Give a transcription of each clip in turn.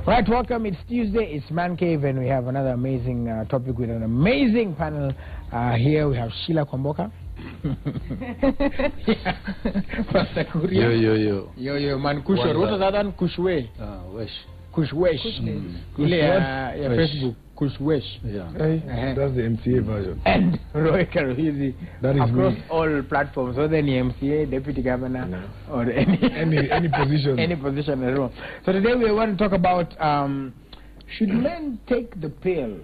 Right, welcome. It's Tuesday. It's Man Cave, and we have another amazing topic with an amazing panel. Here we have Sheila Kwamboka. Pastor Kuria. Yo, man, Kushwe. What is that one? Kushwe. Kushwesh. Facebook. Kushwesh. Yeah. That's the MCA version. And Roy Karuhizi. That is across me. all platforms, whether any MCA, deputy governor, or any position. Any position at all. So today we want to talk about should men take the pill?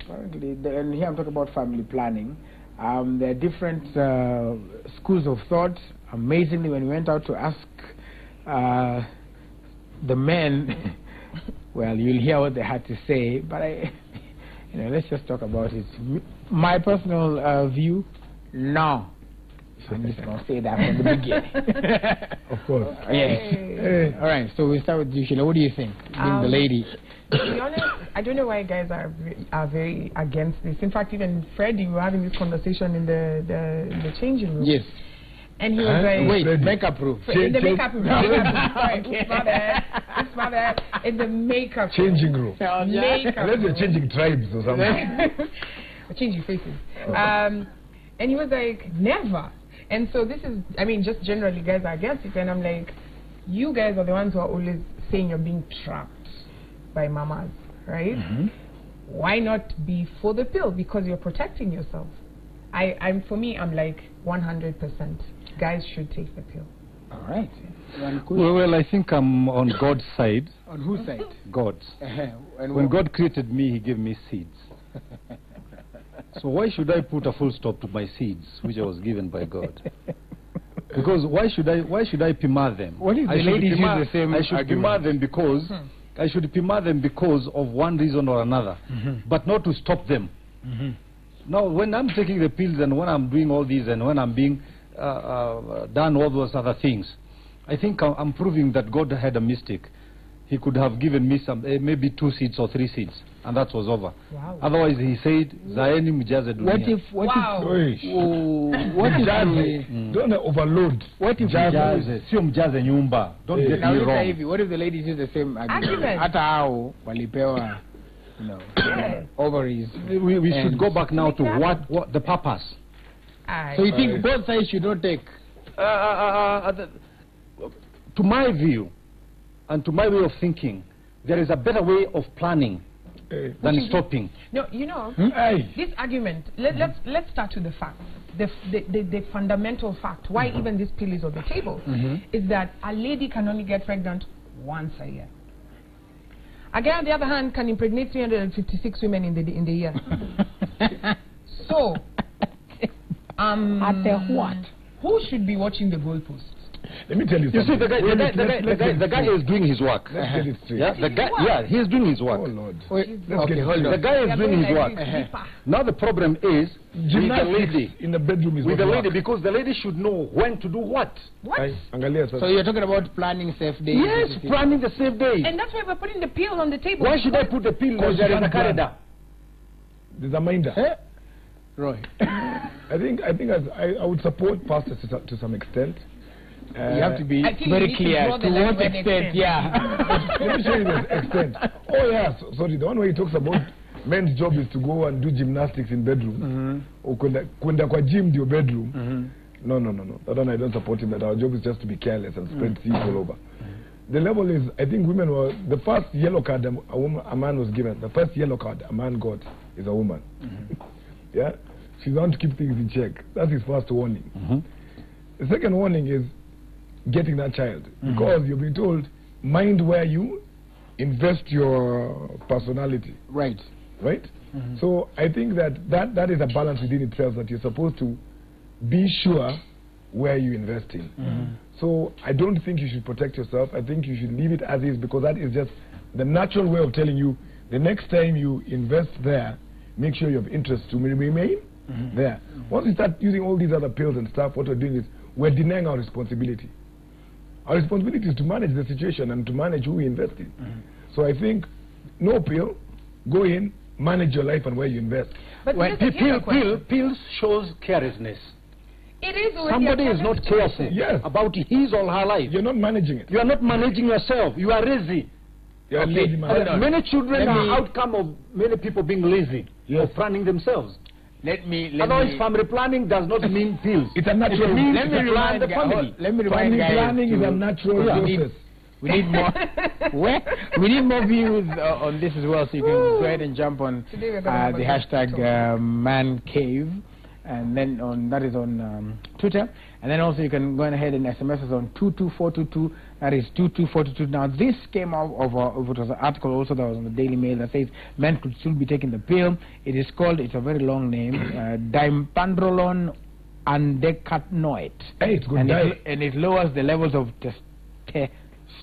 Currently, and here I'm talking about family planning. There are different schools of thought. Amazingly, when we went out to ask the men, well, you'll hear what they had to say, but let's just talk about it. My personal view, no. I'm just going to say that from the beginning. Of course. Yes. Hey. All right, so we'll start with you, Sheila. What do you think, being the lady? To be honest, I don't know why guys are very against this. In fact, even Freddie, we were having this conversation in the changing room. Yes. And he was like, wait, makeup room. In the makeup room. It's not that. In the makeup room. Changing room. Unless you're changing tribes or something. Changing faces. And he was like, never. And so this is, I mean, just generally guys are against it. And I'm like, you guys are the ones who are always saying you're being trapped by mamas, right? Why not be for the pill? Because you're protecting yourself. For me, I'm like 100%. Guys should take the pill. All right. Well, I think I'm on God's side. On whose side? God's. And when God created me, He gave me seeds. So why should I put a full stop to my seeds, which I was given by God? Because why should I pimar them? What if the ladies use the same I should pimar them because I should pimar them because of one reason or another, but not to stop them. Now, when I'm taking the pills and when I'm doing all these and when I'm being done all those other things, I think I'm proving that God had a mistake. He could have given me some, maybe 2 seeds or 3 seeds, and that was over. Wow. Otherwise, He said, "Zaeni mjaze dunia." Don't overload. What if sio mjaze nyumba? Don't get me wrong. What if the ladies use the same argument? Hata hao walipewa, ovaries. We should go back now to what the purpose. So you think both sides should not take? To my view, and to my way of thinking, there is a better way of planning than stopping. No, this argument, let's start with the facts. The fundamental fact, why even this pill is on the table, is that a lady can only get pregnant once a year. A guy, on the other hand, can impregnate 356 women in the year. So, at the what? Who should be watching the goalposts? Let me tell you something. You see, the guy is doing his work. Let's get it straight. Yeah, he's doing his work. Oh, Lord. The guy is doing his work. Now the problem is with the lady. In the bedroom is with the lady, because the lady should know when to do what. So you're talking about planning safe days? Yes, planning the safe days. And that's why we're putting the pill on the table. Why should I put the pill? Because there is a corridor. There's a minder. Roy. I think I would support pastors to some extent. You have to be very clear to what extent. Yeah. Let me show you the extent. Oh yeah, sorry. The one where he talks about men's job is to go and do gymnastics in bedroom. Or kwenda kwa gym your bedroom. No. That one I don't support him. That our job is just to be careless and spread seeds all over. The level is, I think women were the first yellow card a man was given. The first yellow card a man got is a woman. Yeah, she's on to keep things in check. That's his first warning. The second warning is getting that child, because you've been told, mind where you invest your personality. Right. So I think that is a balance within itself, that you're supposed to be sure where you invest in. So I don't think you should protect yourself. I think you should leave it as is, because that is just the natural way of telling you the next time you invest there, make sure you have interest to remain there. Once you start using all these other pills and stuff, what we're doing is we're denying our responsibility. Our responsibility is to manage the situation and to manage who we invest in. So I think no pill, go in, manage your life and where you invest. But pills shows carelessness. It is. Somebody is not careful about his or her life. You're not managing it. You are not managing yourself. You are lazy. You're a lazy man. hold on. Many children Let me- are outcome of many people being lazy Yes. or planning themselves. Otherwise, family planning does not mean pills. It's a natural. It means Let me to plan remind the guys. family. Let me remind Family guys. planning is a natural process. We need more. We need more views on this as well. So you can go ahead and jump on Today we're gonna have the a hashtag Man Cave, and then that is on Twitter, and then also you can go ahead and SMS us on 22422. That is 22422. Now this came out of it was an article also that was on the Daily Mail that says men could still be taking the pill. It is called, it's a very long name, Dimepandrolone andecanoate, Hey, it's good. and it lowers the levels of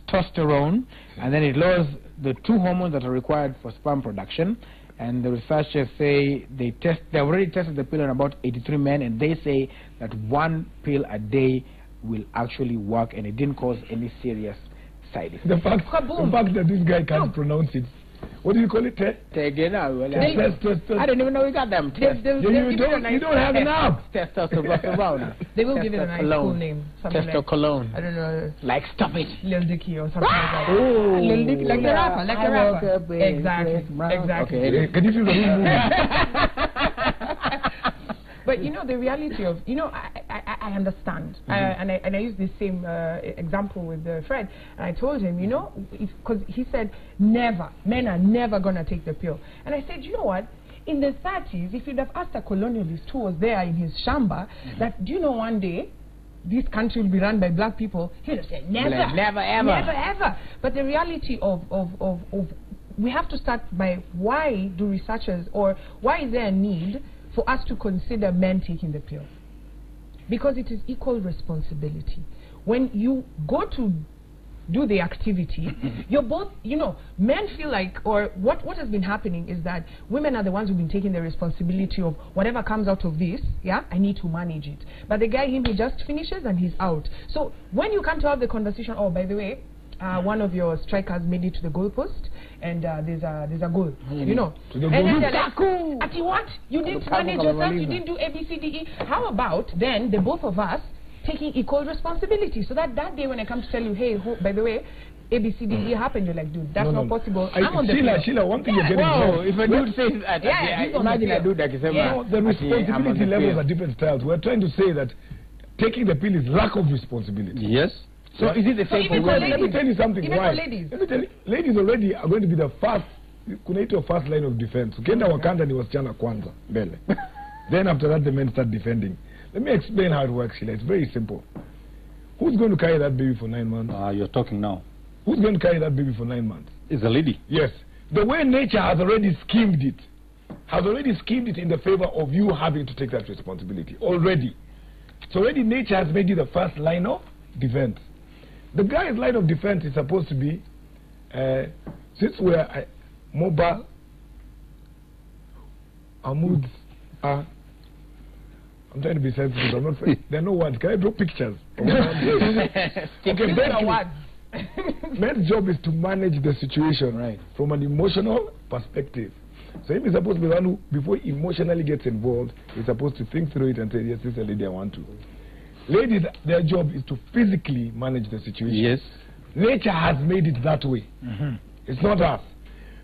testosterone, and then it lowers the two hormones that are required for sperm production. And the researchers say they already tested the pill on about 83 men, and they say that one pill a day will actually work, and it didn't cause any serious side effects. The fact that this guy can't pronounce it. What do you call it? Again, I don't even know we got them. You don't have enough. Testosterone. They will give it a nice cool name. Something like, Testosterone. I don't know, Like, stop it. Lil Dicky or something like that. Oh, Lil Dicky, like the rapper, like the rapper. Exactly. Okay. Can you feel the room? But you know, the reality of, you know, I understand. And I use the same example with Fred. And I told him, you know, because he said, never, men are never going to take the pill. And I said, you know what? In the 30s, if you'd have asked a colonialist who was there in his shamba, that, do you know one day, this country will be run by black people, he would have said, never. Like, never, ever. Never, ever. But the reality of we have to start by why do researchers, or why is there a need for us to consider men taking the pill? Because it is equal responsibility. When you go to do the activity, you're both, you know, men feel like, or what has been happening is that women are the ones who've been taking the responsibility of whatever comes out of this, yeah, I need to manage it. But the guy, he just finishes and he's out. So when you come to have the conversation, oh, by the way, one of your strikers made it to the goalpost, and there's a goal, you know. And then they're like, Ati, what? You didn't manage yourself, you didn't do A, B, C, D, E. How about then the both of us taking equal responsibility, so that day when I come to tell you, hey, by the way, A, B, C, D, E happened, you're like, dude, that's not possible. I'm on the Sheila, one thing you're getting wrong. wrong. If a dude says that, imagine a dude that is the responsibility levels are different styles. We're trying to say that taking the pill is lack of responsibility. Yes. So is it the same for women? Let me tell you something. Even Why? for ladies. Let me tell you, ladies already are going to be the first, kunaitwa first line of defense. Ukienda Wakanda ni wasichana kwanza mbele. Then after that the men start defending. Let me explain how it works, Sheila. It's very simple. Who's going to carry that baby for 9 months? You're talking now. Who's going to carry that baby for 9 months? It's a lady. Yes. The way nature has already schemed it, in the favor of you having to take that responsibility. Already. So already nature has made you the first line of defense. The guy's line of defense is supposed to be, since we're mobile, Ahmoods are, I'm trying to be sensitive, I'm not saying, there are no words. Can I draw pictures? Men's job is to manage the situation from an emotional perspective. So if he's supposed to be the one who, before he emotionally gets involved, he's supposed to think through it and say, yes, this is a lady I want to. Ladies, their job is to physically manage the situation. Yes. Nature has made it that way. It's not us.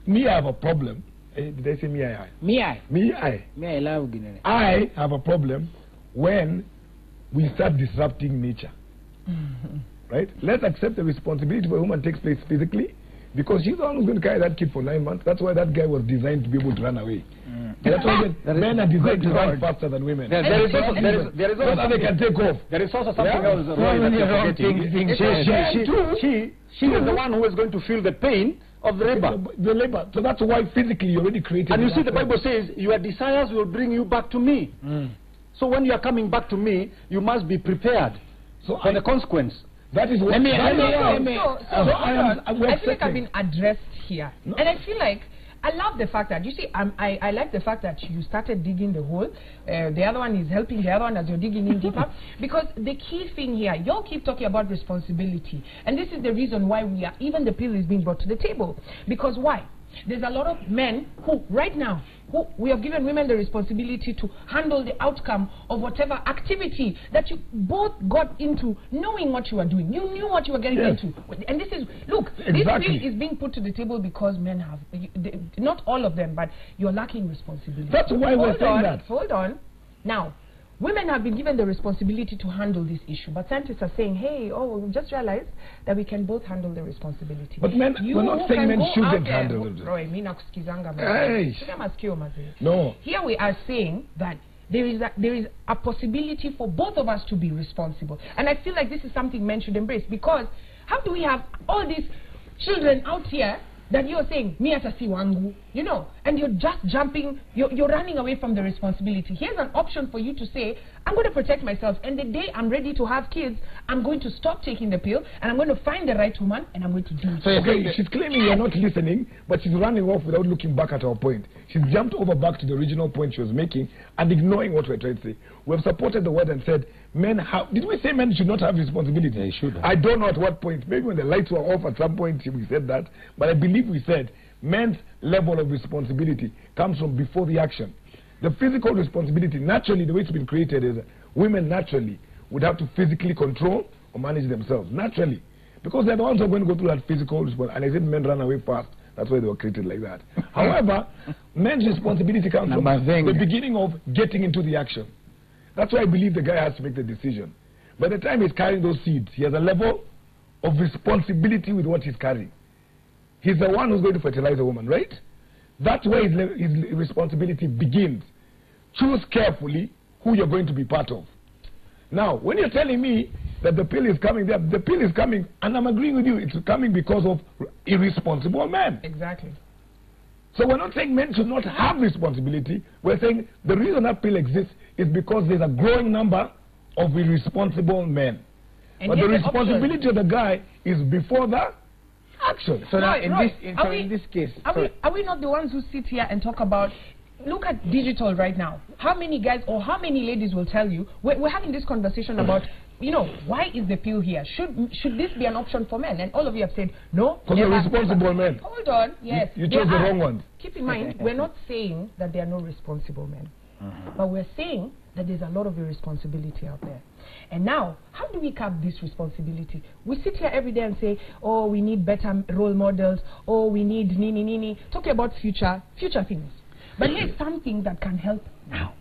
Me, I have a problem. Did I say me, I? Me, I love Guinea. I have a problem when we start disrupting nature. Right? Let's accept the responsibility for a woman takes place physically, because she's the one who's going to carry that kid for 9 months. That's why that guy was designed to be able to run away. That's why men are designed to run faster than women. There is also they can take off. There is also something else. She is the one who is going to feel the pain of the labor. The labor. So that's why physically you already created. And you see, the Bible says, your desires will bring you back to me. So when you are coming back to me, you must be prepared for the consequence. That is what I feel like I've been addressed here. No. And I feel like I love the fact that, you see, I like the fact that you started digging the hole. The other one is helping the other one as you're digging in deeper. Because the key thing here, y'all keep talking about responsibility. And this is the reason why even the pill is being brought to the table. Because why? there's a lot of men who, right now, who we have given women the responsibility to handle the outcome of whatever activity that you both got into, knowing what you are doing. You knew what you were getting into. And this is, look, this bill is being put to the table because men have, not all of them, but you're lacking responsibility. That's why we're saying that. Hold on. Now, women have been given the responsibility to handle this issue, but scientists are saying, hey, we just realized that we can both handle the responsibility. But men, we're not saying men shouldn't handle it. No. Here we are saying that there is a possibility for both of us to be responsible. And I feel like this is something men should embrace, because how do we have all these children out here that you're saying, mi atasi wangu, you know, and you're just jumping, you're running away from the responsibility. Here's an option for you to say, I'm going to protect myself, and the day I'm ready to have kids, I'm going to stop taking the pill, and I'm going to find the right woman, and I'm going to do it. So okay, she's claiming you're not listening, but she's running off without looking back at our point. She's jumped over back to the original point she was making and ignoring what we're trying to say. We have supported the word and said, men have, did we say men should not have responsibility? They should. I don't know at what point. Maybe when the lights were off at some point we said that, but I believe we said men's level of responsibility comes from before the action. The physical responsibility, naturally, the way it's been created is women naturally would have to physically control or manage themselves, naturally. Because they're the ones who are going to go through that physical responsibility. And I said men run away fast. That's why they were created like that. However, men's responsibility comes from the beginning of getting into the action. That's why I believe the guy has to make the decision. By the time he's carrying those seeds, he has a level of responsibility with what he's carrying. He's the one who's going to fertilize a woman, right? That's where his responsibility begins. Choose carefully who you're going to be part of. Now, when you're telling me that the pill is coming, the pill is coming, and I'm agreeing with you, it's coming because of irresponsible men. Exactly. So we're not saying men should not have responsibility. We're saying the reason that pill exists is because there's a growing number of irresponsible men. And but the responsibility of the guy is before the action. So now in this case, are we not the ones who sit here and talk about, look at digital right now. How many guys or how many ladies will tell you, we're having this conversation about, you know, why is the pill here? Should this be an option for men? And all of you have said, no. Because they're responsible men. Hold on, yes. You chose the wrong ones. Keep in mind, we're not saying that there are no responsible men. But we're saying that there's a lot of irresponsibility out there. And now, how do we cap this responsibility? We sit here every day and say, oh, we need better role models, oh, we need nini, talking about future things. But here's something that can help now.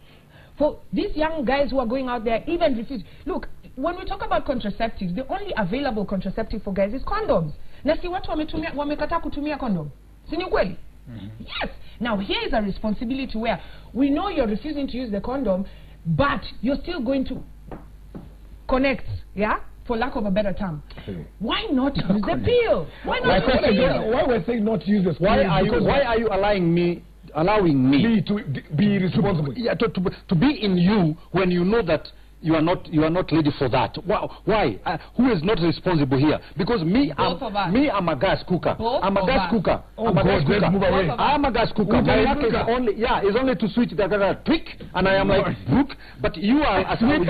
For these young guys who are going out there, even refuse. Look, when we talk about contraceptives, the only available contraceptive for guys is condoms. Na si watu wamekataa kutumia condom. Si ni kweli? Yes. Now here is a responsibility where we know you're refusing to use the condom, but you're still going to connect, yeah? For lack of a better term. Why not use the pill? Why not use the pill? Why we're saying not use the pill? Why are you allowing me to be responsible? To be in you when you know that you are not ready for that. Why? Who is not responsible here? Because I'm a gas cooker. I'm a gas cooker. I'm a gas cooker. My work is only to switch the tweak, and I am like Brooke. But you are a steamer.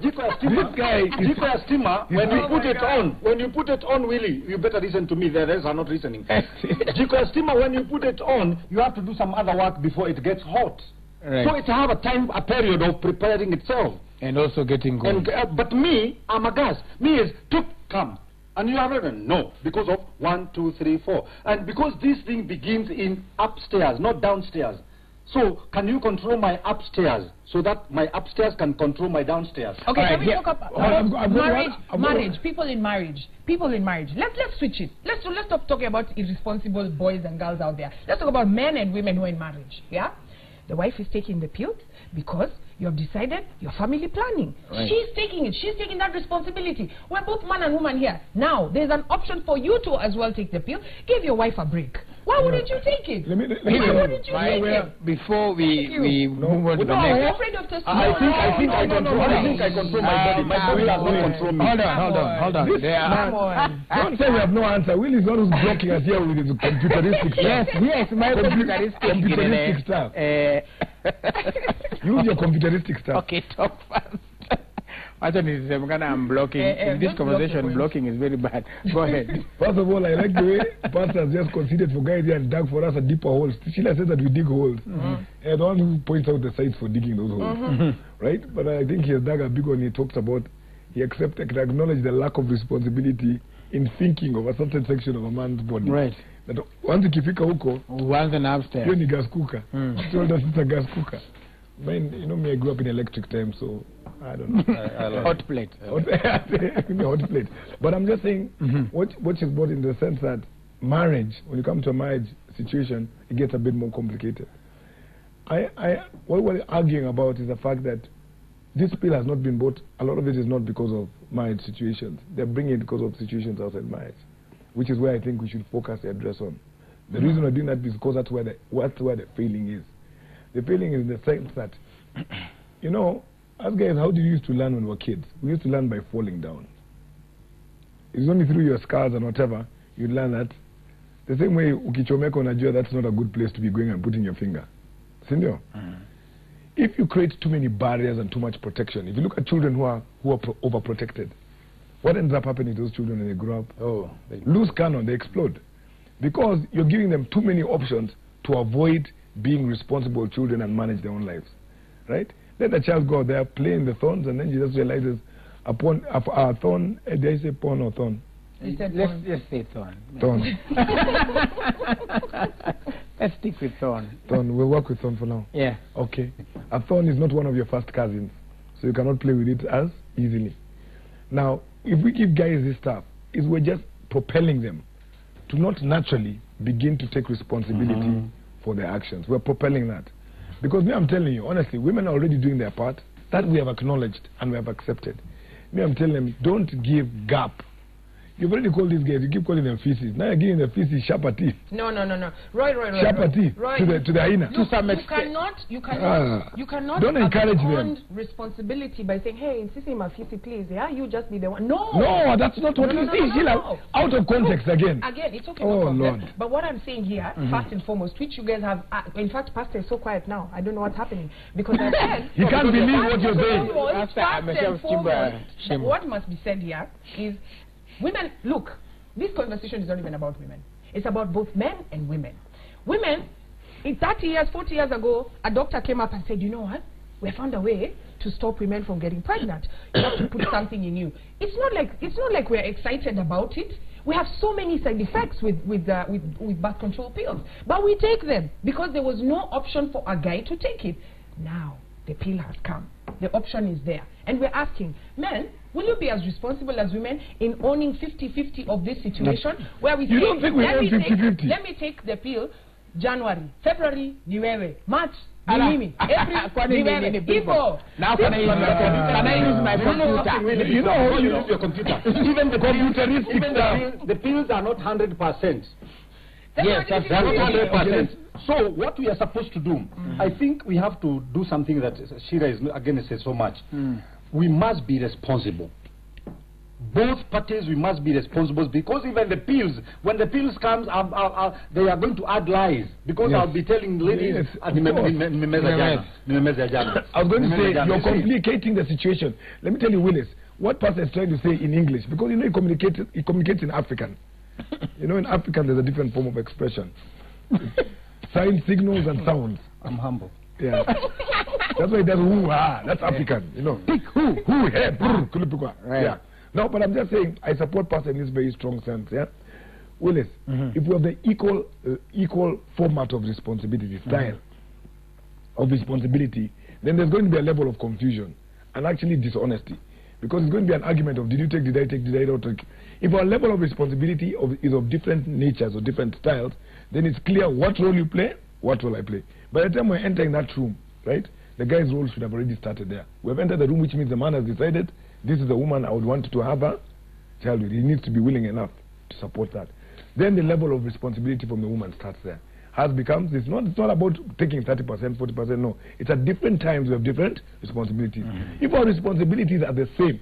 Jiko steamer. When you put it on, Willie, you better listen to me. The rest are not listening. Jiko steamer. When you put it on, you have to do some other work before it gets hot. Right. So it have a period of preparing itself. And also getting going. But me, I'm a gas. Me is, come. And you are not, no. Because of 1, 2, 3, 4. And because this thing begins in upstairs, not downstairs. So, can you control my upstairs so that my upstairs can control my downstairs? Okay, can we talk about marriage, people in marriage. Let's switch it. Let's stop talking about irresponsible boys and girls out there. Let's talk about men and women who are in marriage. Yeah? The wife is taking the pill because you have decided you're family planning. Right. She's taking it. She's taking that responsibility. We're both man and woman here. Now, there's an option for you to as well take the pill. Give your wife a break. Why wouldn't you take it? Why wouldn't you take it? Before we move on to the next. I'm afraid of I think I control my body. My body does not control me. Hold on. Don't say we have no answer. Will is the one who's blocking us here with his computeristic stuff. Yes, my computeristic stuff. Use your computeristic stuff. Okay, talk fast. Actually, I'm blocking. In this conversation, blocking is very bad. Go ahead. First of all, I like the way Pastor has just conceded for guys here and dug for us a deeper hole. Sheila says that we dig holes. And the one who points out the sites for digging those holes. Right? But I think he has dug a big one. He talks about, he acknowledged the lack of responsibility in thinking of a certain section of a man's body. Right. That once ukifika huko, once and upstairs. You ni gas cooker. Told us it's a gas cooker. Man, you know me, I grew up in electric time, so I don't know. Hot plate. Hot plate. But I'm just saying, what is brought in the sense that marriage, when you come to a marriage situation, it gets a bit more complicated. What we're arguing about is the fact that this bill has not been bought. A lot of it is not because of marriage situations. They're bringing it because of situations outside marriage, which is where I think we should focus the address on. The reason we're doing that is because that's where the failing is. The failing is in the sense that, you know, as guys, how did you used to learn when we were kids? We used to learn by falling down. It's only through your scars and whatever you learn that. The same way, ukichomeka unajua, that's not a good place to be going and putting your finger. Sindio? If you create too many barriers and too much protection, if you look at children who are overprotected, what ends up happening to those children when they grow up? Oh, they lose cannon, they explode. Because you're giving them too many options to avoid being responsible children and manage their own lives. Right? Let the child go out there, play in the thorns, and then she just realizes a thorn, did I say pawn or thorn? Let's just say thorn. Thorn. Let's stick with thorn. Thorn, we'll work with thorn for now. Yeah. Okay. A thorn is not one of your first cousins, so you cannot play with it as easily. Now, if we give guys this stuff, we're just propelling them to not naturally begin to take responsibility for their actions. We're propelling that. Because me, I'm telling you, honestly, women are already doing their part. That we have acknowledged and we have accepted. Me, I'm telling them, don't give gap. You've already called these guys, you keep calling them feces. Now you're giving them feces sharper teeth. No. Roy. Sharper teeth to the hyena. You cannot don't encourage them. Responsibility by saying, hey, insisting my feces, please. Yeah, you just be the one. No, that's not what you see. No. Out of context again. Again, it's okay. Oh, Lord. But what I'm saying here, first and foremost, which you guys have, in fact, Pastor is so quiet now. I don't know what's happening. Because I said... He can't believe what you're saying. First and foremost, what must be said here is, women, look, this conversation is not even about women. It's about both men and women. Women, in 30 years, 40 years ago, a doctor came up and said, you know what? We have found a way to stop women from getting pregnant. You have to put something in you. It's not like we're excited about it. We have so many side effects with birth control pills. But we take them because there was no option for a guy to take it. Now, the pill has come. The option is there. And we're asking, men, will you be as responsible as women in owning 50-50 of this situation? Where we you don't think we own 50-50? Let me take the pill, January, February, ni wewe, March, ni mimi, April, ni wewe, April. Now can I use my computer? You know how you use your computer. Even the computeristic stuff. The pills are not 100%. Yes, that's not 100%. So what we are supposed to do, I think we have to do something that Shira is again says so much. We must be responsible. Both parties, we must be responsible, because even the pills, when the pills comes, they are going to add lies, because I'll be telling ladies, I was going to say, you're complicating the situation. Let me tell you, Willis, what Pastor is trying to say in English, because you know he communicates in African. You know, in African there's a different form of expression. Signs, signals, and sounds. I'm humble. Yeah. That's why he does hoo-ha. That's African, you know. Who, hey, brr, kulipukwa. Right. Yeah. No, but I'm just saying, I support Pastor in this very strong sense, yeah? Willis, if we have the equal format of responsibility, style of responsibility, then there's going to be a level of confusion and actually dishonesty. Because it's going to be an argument of, did you take, did I take, did I not take? If our level of responsibility is of different natures or different styles, then it's clear what role you play, what role I play. By the time we're entering that room, right, the guy's role should have already started there. We have entered the room, which means the man has decided, this is the woman I would want to have a child with. He needs to be willing enough to support that. Then the level of responsibility from the woman starts there. It's not about taking 30%, 40%, no. It's at different times we have different responsibilities. If our responsibilities are the same,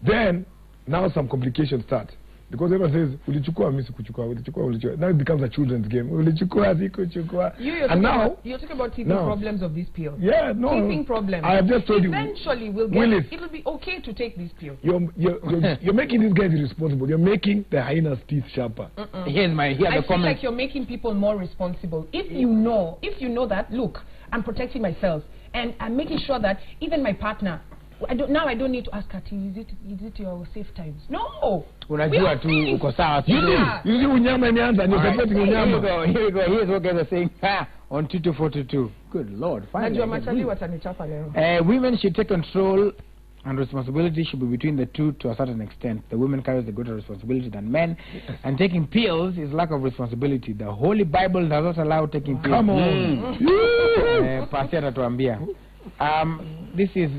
then now some complications start. Because everyone says, ulichukua, mimi sikuchukua, ulichukua, ulichukua. Now it becomes a children's game. Ulichukua, sikuchukua. And now, you're talking about teething problems of these pills. Yeah, no. Teething problems. I have just told Eventually, you. we'll get it will be okay to take these pills. You're making these guys irresponsible. You're making the hyena's teeth sharper. Here's I feel like you're making people more responsible. If you know that, look, I'm protecting myself, and I'm making sure that even my partner, I don't need to ask her, is it your safe times? No. Unajua tu uko sawa. You see unyama imeanza, you're supporting unyama. Here we go. Here's what guys are saying on 2242. Good Lord. Najua machali watanichapa leo. Women should take control and responsibility should be between the two to a certain extent. The women carries the greater responsibility than men, and taking pills is lack of responsibility. The Holy Bible does not allow taking pills. Come on. Pastor atuambia. This is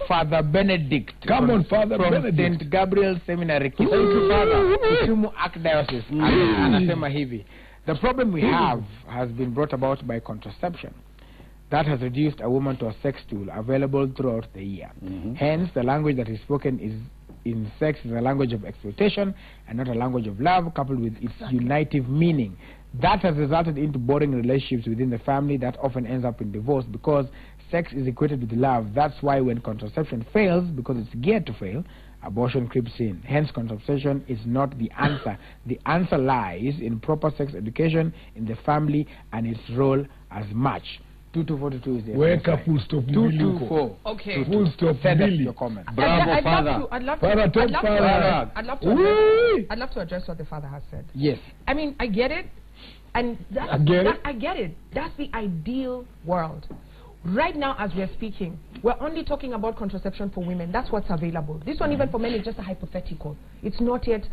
Father Benedict. Come on, Father from Benedict. St. Gabriel Seminary, Kisumu Archdiocese. Anasema hivi. The problem we have has been brought about by contraception. That has reduced a woman to a sex tool available throughout the year. Hence, the language that is spoken in sex is a language of exploitation and not a language of love, coupled with its unitive meaning. That has resulted into boring relationships within the family that often ends up in divorce because sex is equated with love. That's why when contraception fails, because it's geared to fail, abortion creeps in. Hence, contraception is not the answer. The answer lies in proper sex education in the family and its role as much. 2242 is the Wake up, full stop. 224. Okay. Full stop. Send us your comment. Bravo, Father. I'd love to address what the father has said. Yes. I mean, I get it. And I get it. That's the ideal world. Right now, as we're speaking, we're only talking about contraception for women. That's what's available. This one, even for men, is just a hypothetical. It's not yet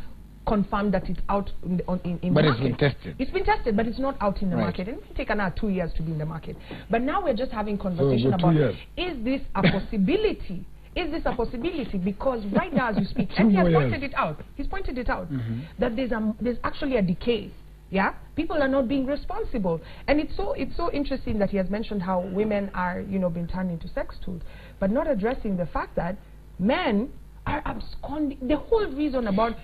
confirmed that it's out in the market. But it's been tested. It's been tested, but it's not out in the market. It will take another 2 years to be in the market. But now we're just having conversation about, is this a possibility? Is this a possibility? Because right now, as you speak, and he has pointed it out. He's pointed it out that there's actually a decay. Yeah, people are not being responsible, and it's so interesting that he has mentioned how women are being turned into sex tools, but not addressing the fact that men are absconding. The whole reason about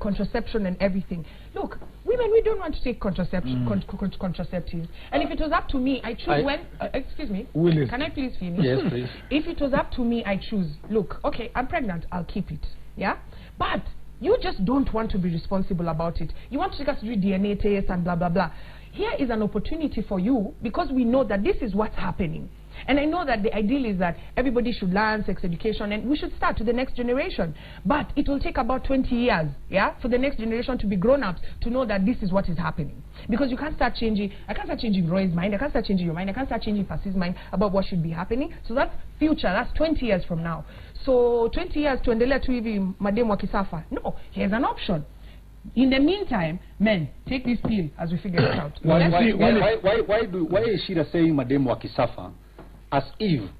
contraception and everything. Look, women, we don't want to take contraceptives, and if it was up to me, I choose excuse me, Willis. Can I please finish? Yes, please. If it was up to me, I choose. Look, okay, I'm pregnant, I'll keep it. Yeah, but you just don't want to be responsible about it. You want to take us to do DNA tests and blah, blah, blah. Here is an opportunity for you, because we know that this is what's happening. And I know that the ideal is that everybody should learn sex education, and we should start to the next generation. But it will take about 20 years, yeah, for the next generation to be grown-ups to know that this is what is happening. Because you can't start changing, I can't start changing Roy's mind, I can't start changing your mind, I can't start changing Percy's mind about what should be happening. So that's future, that's 20 years from now. So 20 years to endelea tu hivi mademu wakisafa. No, here's an option. In the meantime, men, take this pill as we figure it out. Why is Shira saying mademu wakisafa as if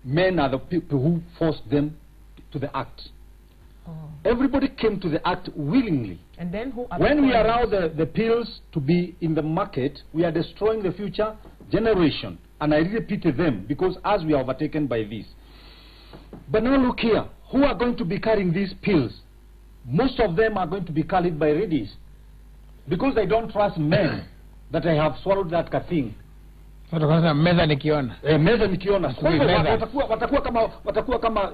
men are the people who forced them to the act? Everybody came to the act willingly. And then when we allow the pills to be in the market, we are destroying the future generation. And I really pity them, because as we are overtaken by this. But now look here, who are going to be carrying these pills? Most of them are going to be carried by ladies, because they don't trust men that I have swallowed that thing. Meza nikiona. Meza nikiona. Watakuwa kama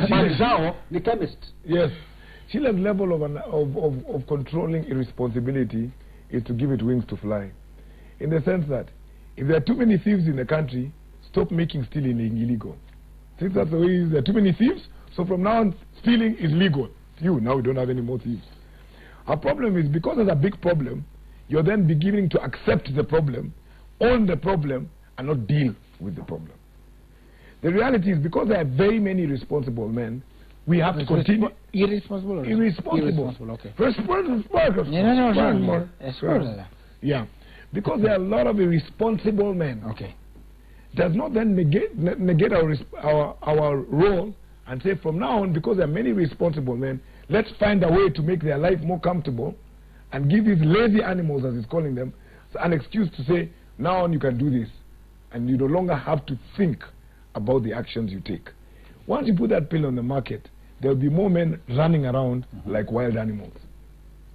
mali zao ni chemist. Yes. Chile's level of controlling irresponsibility is to give it wings to fly. In the sense that if there are too many thieves in the country, stop making stealing illegal. Since that's the way it is, there are too many thieves, so from now on, stealing is legal. Now we don't have any more thieves. Our problem is, because there's a big problem, you're then beginning to accept the problem, own the problem, and not deal with the problem. The reality is, because there are very many responsible men, we have to continue. Irresponsible? Irresponsible. Okay. Responsible. Yeah. Because there are a lot of irresponsible men. Okay. Does not then negate our role and say, from now on, because there are many responsible men, let's find a way to make their life more comfortable and give these lazy animals, as he's calling them, an excuse to say, now on you can do this. And you no longer have to think about the actions you take. Once you put that pill on the market, there will be more men running around like wild animals.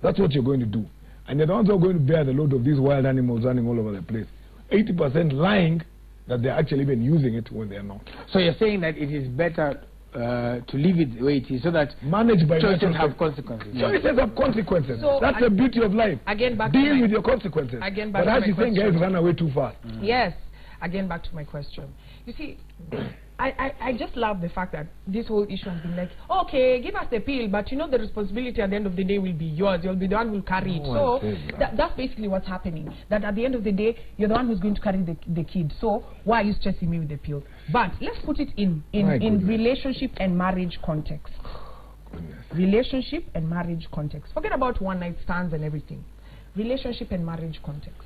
That's what you're going to do. And you're the ones who are going to bear the load of these wild animals running all over the place. 80% lying that they're actually even using it when they're not. So you're saying that it is better to leave it the way it is, so that managed by choices have consequences. Choices have consequences. So that's the beauty of life. Again, back deal to with your consequences. Again, back but to as my you think, question. guys run away too fast. Yes. Again, back to my question. You see, I just love the fact that this whole issue has been like, okay, give us the pill, but you know the responsibility at the end of the day will be yours. You'll be the one who will carry it. So that's basically what's happening. That at the end of the day, you're the one who's going to carry the kid. So why are you stressing me with the pill? But let's put it in relationship and marriage context. Relationship and marriage context. Forget about one night stands and everything. Relationship and marriage context.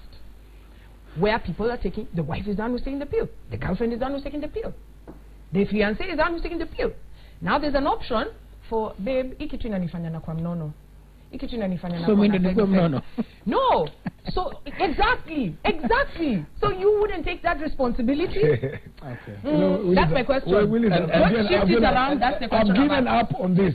Where people are taking, the wife is the one who's taking the pill, the girlfriend is the one who's taking the pill, the fiancé is the one who's taking the pill. Now there's an option for, babe, ikitu inanifanya na kwa mnono. Ikitu inanifanya na kwa mnono. No. So exactly. So you wouldn't take that responsibility? Okay. That's my question. Don't shift it around. That's the question. I've given up on this.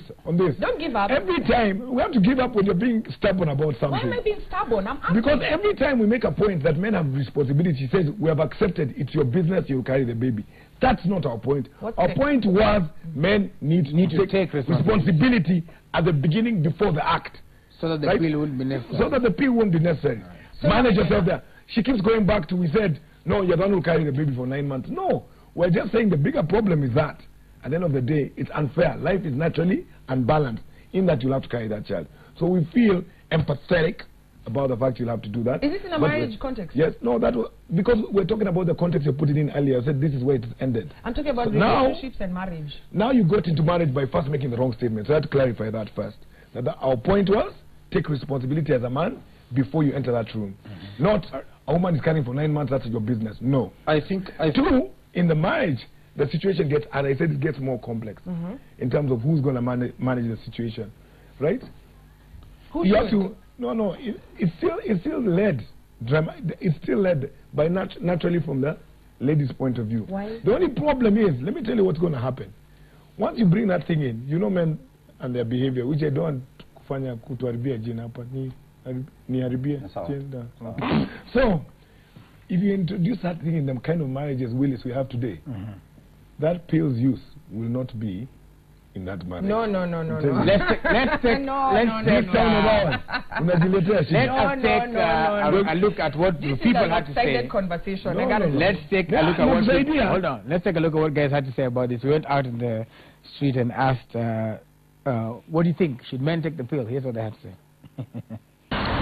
Don't give up. Every time we have to give up when you're being stubborn about something. Why am I being stubborn? I'm asking. Because every time we make a point that men have responsibility, says we have accepted it's your business, you'll carry the baby. That's not our point. Our point was men need to take responsibility at the beginning before the act. So that the pill won't be necessary. So that the pill won't be necessary. So manage yourself there. She keeps going back to, we said, no, you're the one who carry the baby for 9 months. No, we're just saying the bigger problem is that at the end of the day, it's unfair. Life is naturally unbalanced in that you'll have to carry that child. So we feel empathetic about the fact you'll have to do that. Is this in a marriage context? Yes, no, that was, because we're talking about the context you put it in earlier. I said this is where it ended. I'm talking about relationships and marriage. Now you got into marriage by first making the wrong statement. So I had to clarify that first. Our point was, take responsibility as a man before you enter that room. Not a woman is carrying for 9 months, that's your business. No. Two, in the marriage, the situation gets, as I said, it gets more complex in terms of who's going to manage the situation, right? You have to. No. It's still led. It's still led by naturally from the lady's point of view. Why? The only problem is, let me tell you what's going to happen. Once you bring that thing in, you know men and their behavior, which I don't kufanya kutuharibia jina hapa ni haribia jina. So if you introduce that thing in the kind of marriages we have today, that pill's use will not be in that marriage. No. Let's take a look at what people had to say. Conversation. Let's take a look at what hold on. Let's take a look at what guys had to say about this. We went out in the street and asked, what do you think? Should men take the pill? Here's what they had to say.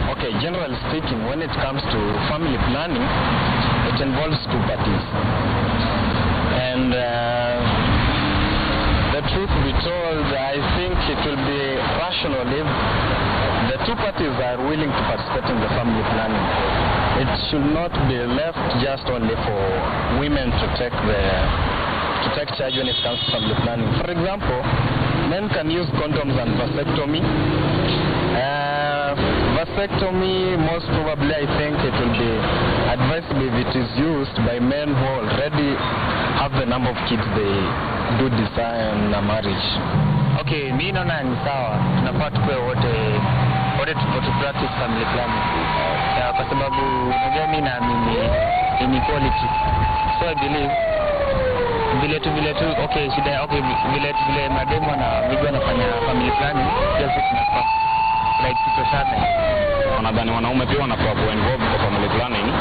Okay, generally speaking, when it comes to family planning, it involves two parties. And the truth be told, I think it will be rational if the two parties are willing to participate in the family planning. It should not be left just only for women to take charge when it comes to family planning. For example, men can use condoms and vasectomy. Vasectomy, most probably, I think it will be advisable if it is used by men who already have the number of kids they do desire in a marriage. Okay, mi naona ni sawa. Tunafaa tukue wote to practice family planning. Kwa sababu unajua mimi naamini inequality. So I believe vile tu okay, vile mademu na bibi wanafanya family planning, just tunafaa like tutashane. Nadhani wanaume pia wanafaa kuwa involved kwa family planning.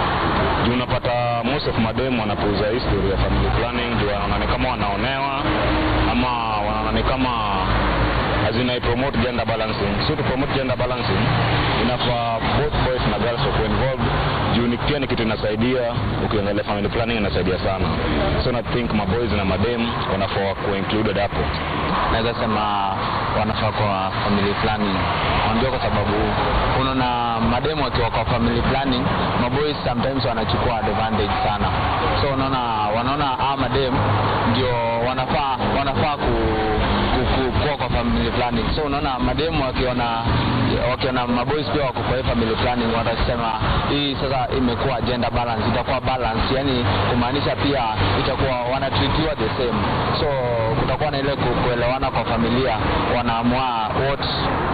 Juu unapata most of mademu wanapuuza history ya family planning, juu wanaona kama wanaonewa ama wanaona kama azina promote gender balancing. So to promote gender balancing, inafaa both boys na girls wako involved. Juu ni pia ni kitu inasaidia, ukiangalia family planning inasaidia sana. So I think my boys na madem wanafaa kuwa included hapo. Naweza sema wanafaa kwa family planning. Ndio kwa sababu unaona mademu wakiwa kwa family planning, maboys sometimes wanachukua advantage sana. So wanaona mademu ndio wanafaa kuwa kwa family planning. So unaona mademu wakiona maboys pia wako kwa family planning, watasema hii sasa imekuwa gender balance, itakuwa balance, yani kumaanisha pia itakuwa wanatreatiwa the same. So kutakuwa na ile kuelewana kwa familia, wanaamua what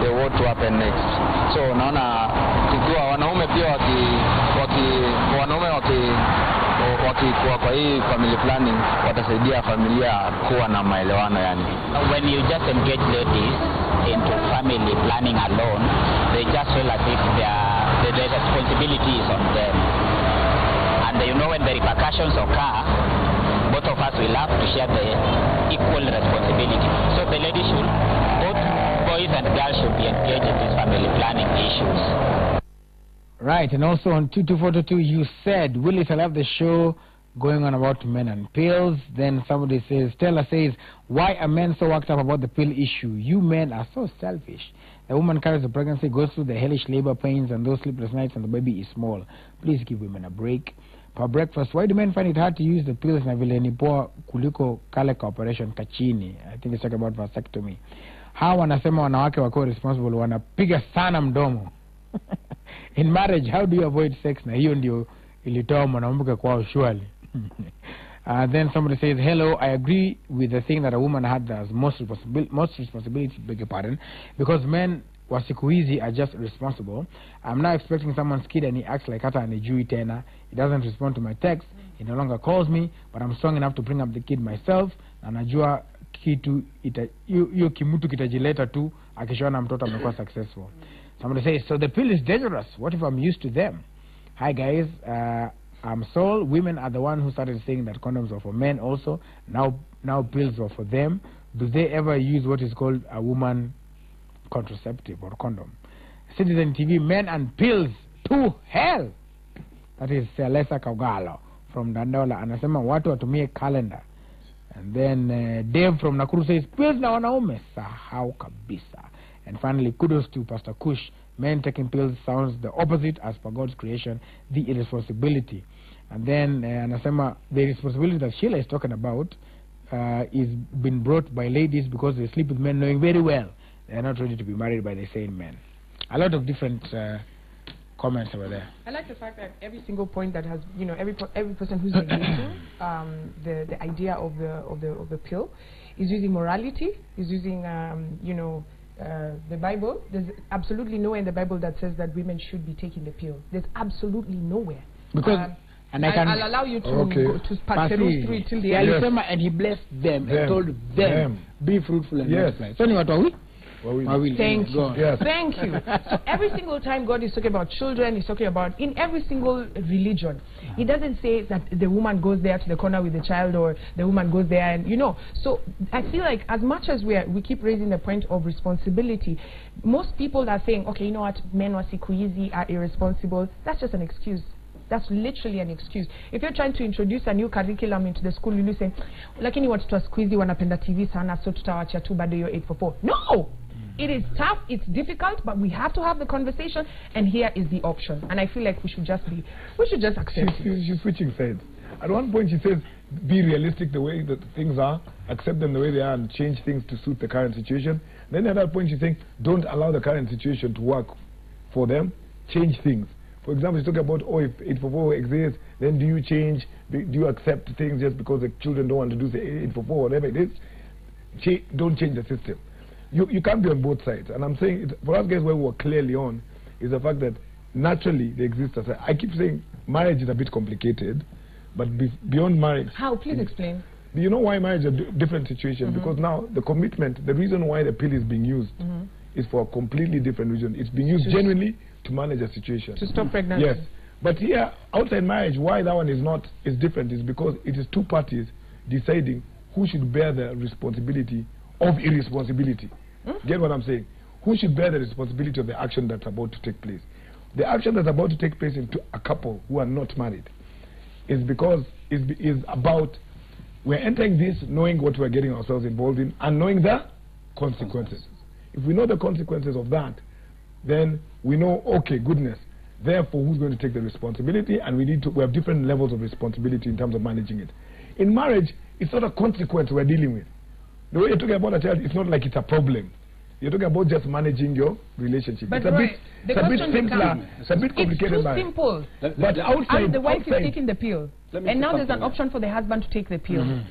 they want to happen next. So naona kikiwa wanaume pia wakikuwa kwa hii family planning watasaidia familia kuwa na maelewano yani. When you just engage ladies into family planning alone, they just feel as if the responsibility is on them. And you know, when the repercussions occur, both of us will have to share the equal responsibility. So the ladies should, both boys and girls should be engaged in these family planning issues. Right, and also on 22422 you said, Willis, I love the show going on about men and pills. Then somebody says, Stella says, why are men so worked up about the pill issue? You men are so selfish. The woman carries the pregnancy, goes through the hellish labor pains and those sleepless nights, and the baby is small. Please give women a break. For breakfast, why do men find it hard to use the pills na vile ni poa kuliko kale ka operation kachini? I think it's talking about vasectomy. Hawa wanasema wanawake wako responsible, wanapiga sana mdomo. In marriage, how do you avoid sex? Na hiyo ndio ilitoa mwanamke kwao surely. Then somebody says, hello, I agree with the thing that a woman had as most responsibility, beg your pardon, because men wa siku hizi are just responsible. I'm now expecting someone's kid and he acts like hata anijui tena. He doesn't respond to my text. He no longer calls me, but I'm strong enough to bring up the kid myself. Na najua kitu hiyo kimutu kitajileta tu akishaona mtoto amekuwa successful. Somebody says, so the pill is dangerous. What if I'm used to them? Hi guys, I'm Saul. Women are the one who started saying that condoms are for men also. Now pills are for them. Do they ever use what is called a woman contraceptive or condom? Citizen TV, men and pills to hell. That is Celesa Kaugalo from Dandola. Anasema watu watumie calendar. And then Dave from Nakuru says, pills na wanaume sahau kabisa. And finally, kudos to Pastor Kush. Men taking pills sounds the opposite as per God's creation, the irresponsibility. And then Anasema, the responsibility that Sheila is talking about is been brought by ladies because they sleep with men knowing very well they are not ready to be married by the same men. A lot of different comments over there. I like the fact that every single point that has, you know, every person who's relating the idea of the pill is using morality, is using you know, the Bible. There's absolutely nowhere in the Bible that says that women should be taking the pill. There's absolutely nowhere. Because I'll allow you to go to pass through it till the end. Yes. And he blessed them and told them, be fruitful and multiply. So what are we? Thank you. Yes. Thank you. So every single time God is talking about children, He's talking about in every single religion. He doesn't say that the woman goes there to the corner with the child, or the woman goes there, and you know. So I feel like as much as we keep raising the point of responsibility, most people are saying, okay, you know what, men wa siku hizi are irresponsible. That's just an excuse. That's literally an excuse. If you're trying to introduce a new curriculum into the school, you say, lakini watoto wa siku hizi wanapenda TV sana, so tutawachia tu bado hiyo 844. No! It is tough, it's difficult, but we have to have the conversation, and here is the option. And I feel like we should just accept it. She's switching sides. At one point she says, be realistic the way that things are, accept them the way they are, and change things to suit the current situation. Then at that point she's saying, don't allow the current situation to work for them, change things. For example, she's talking about, oh, if 844 exists, then do you change, do you accept things just because the children don't want to do the 844, whatever it is? Don't change the system. You can't be on both sides. And I'm saying, for us guys, where we were clearly on, is the fact that naturally they exist. I keep saying marriage is a bit complicated, but beyond marriage... How? Please explain. You know why marriage is a different situation? Because now the commitment, the reason why the pill is being used is for a completely different reason. It's being used genuinely to manage a situation. To stop pregnancy. Yes. But here, outside marriage, why that one is different is because it is two parties deciding who should bear the responsibility of irresponsibility. Get what I'm saying? Who should bear the responsibility of the action that's about to take place? The action that's about to take place into a couple who are not married is because is about we're entering this knowing what we're getting ourselves involved in and knowing the consequences. If we know the consequences of that, then we know, okay, goodness, therefore who's going to take the responsibility, and we have different levels of responsibility in terms of managing it. In marriage, it's not a consequence we're dealing with. The way you're talking about a child, it's not like it's a problem. You're talking about just managing your relationship. But it's a bit simpler. It's a bit complicated. It's too simple. But outside, the wife is taking the pill, and now there's an option for the husband to take the pill.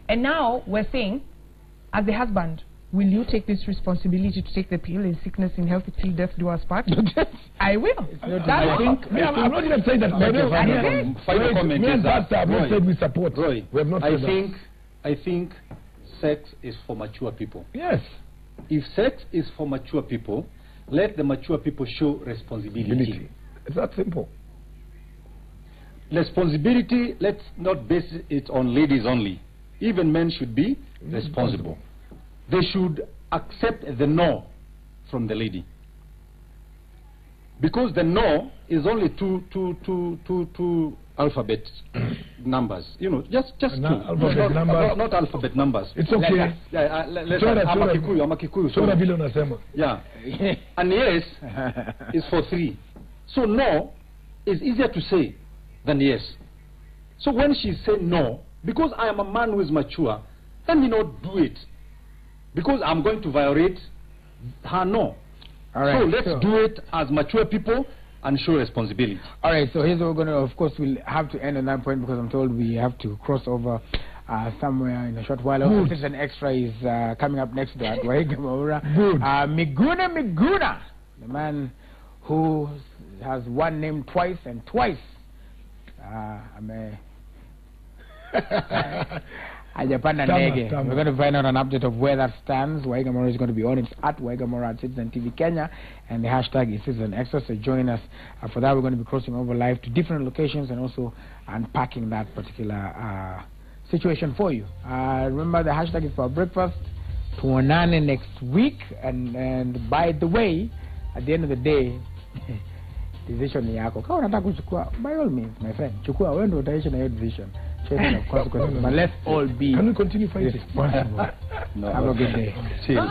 And now we're saying, as the husband, will you take this responsibility to take the pill in sickness, in health, till death do us part? I will. I think I'm not even saying that. Final comment me and is that, Pastor have not said we support. Roy, we have not said that. I think sex is for mature people. Yes. If sex is for mature people, let the mature people show responsibility. It's that simple. Responsibility, let's not base it on ladies only. Even men should be responsible. They should accept the no from the lady. Because the no is only two alphabet numbers. You know, just two. Not alphabet numbers. It's okay. I'm a Kikuyu. Yeah. And yes is for 3. So no is easier to say than yes. So when she said no, because I am a man who is mature, let me not do it. Because I'm going to violate her no. All right, so let's do it as mature people and show responsibility. All right, so here's what we're going to, of course, we'll have to end on that point because I'm told we have to cross over somewhere in a short while. Also, this is an extra is coming up next to that. Miguna, the man who has one name twice and twice. Ajapanda Nege. We're going to find out an update of where that stands. Waiga Mora is going to be on. It's at Waiga Mora at Citizen TV Kenya, and the hashtag is Citizen Extra. So join us for that. We're going to be crossing over live to different locations and also unpacking that particular situation for you. Remember, the hashtag is for breakfast. Tuonane next week, and by the way, at the end of the day, decision ni yako. Kama unataka kuchukua, by all means, my friend, chukua wewe ndio utaishi na hiyo decision. But let's all be. Can we continue fighting? Responsible. No. Have a good day. Chill.